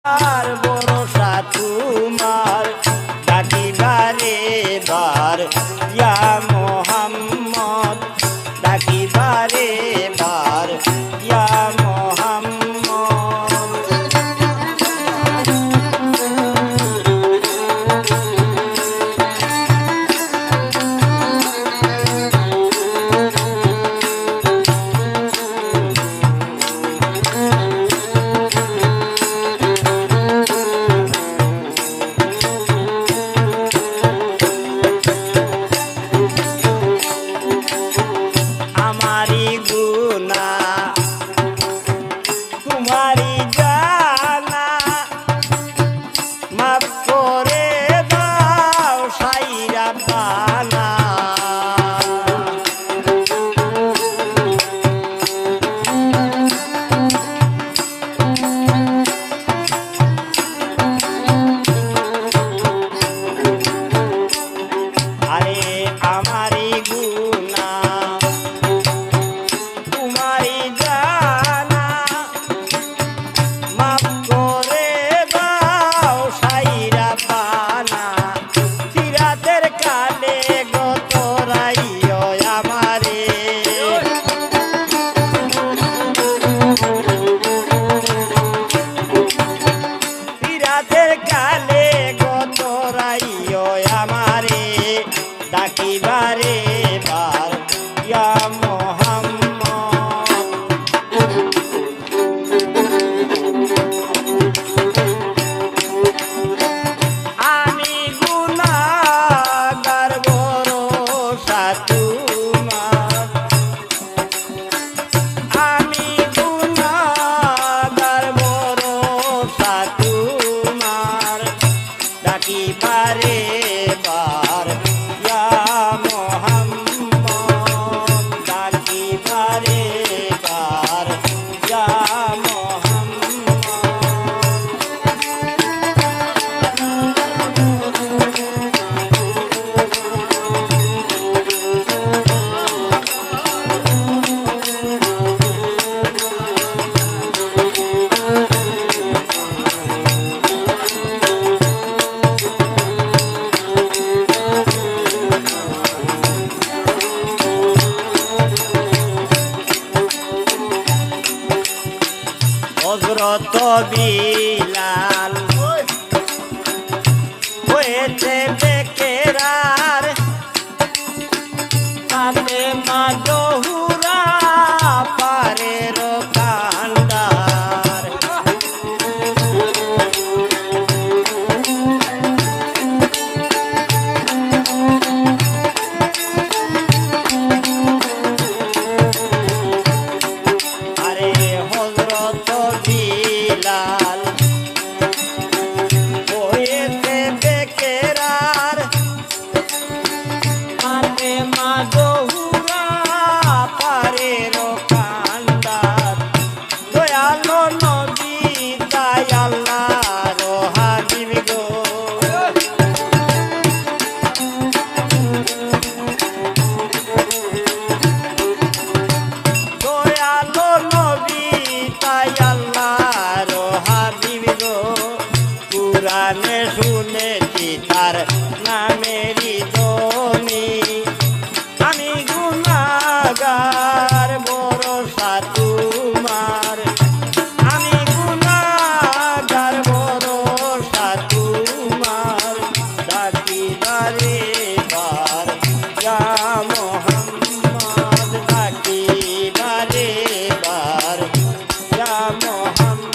আর ভরসা তোমার ডাকিবারে বার ইয়া মোহাম্মদ ডাকিবারে বার ইয়া মোহাম্মদ। আমারি গুনাহ তোমারি জানা মাফ করে দাও সাইরা পানা। আরে আমারি গুনাহ তোমারি জানা মাফ করে দাও সাইরা পানা। সিরাতের কালে গতরাইও আমারে সিরাতের কালে গতরাইও আমারে ডাকিবারে বার ইয়া মোহাম্মদ। আমি গুনাহগার ভরসা তোমার আমি গুনাহগার ভরসা তোমার ডাকিবারে বার ইয়া মোহাম্মদ ডাকিবারে বার ইয়া মোহাম্মদ। হযরত বিলাল হয়েছে বেকেরার ফাতেমা জহুরা পারের কান্ডার। আরে হযরত বিলাল হয়েছে বেকেরার ফাতেমা জহুরা পারের কান্ডার। দয়ালো নবী তাই আল্লাহর হাবিব গো দয়ালো নবী তাই আল্লাহর হাবিব গো। কুরআনে শুনেছি তার নামেরই ধ্বনি। আমি গুনাহগার ভরসা তোমার আমি গুনাহগার ভরসা তোমার ডাকিবারে বার ইয়া মোহাম্মদ ডাকিবারে বার ইয়া মোহাম্মদ।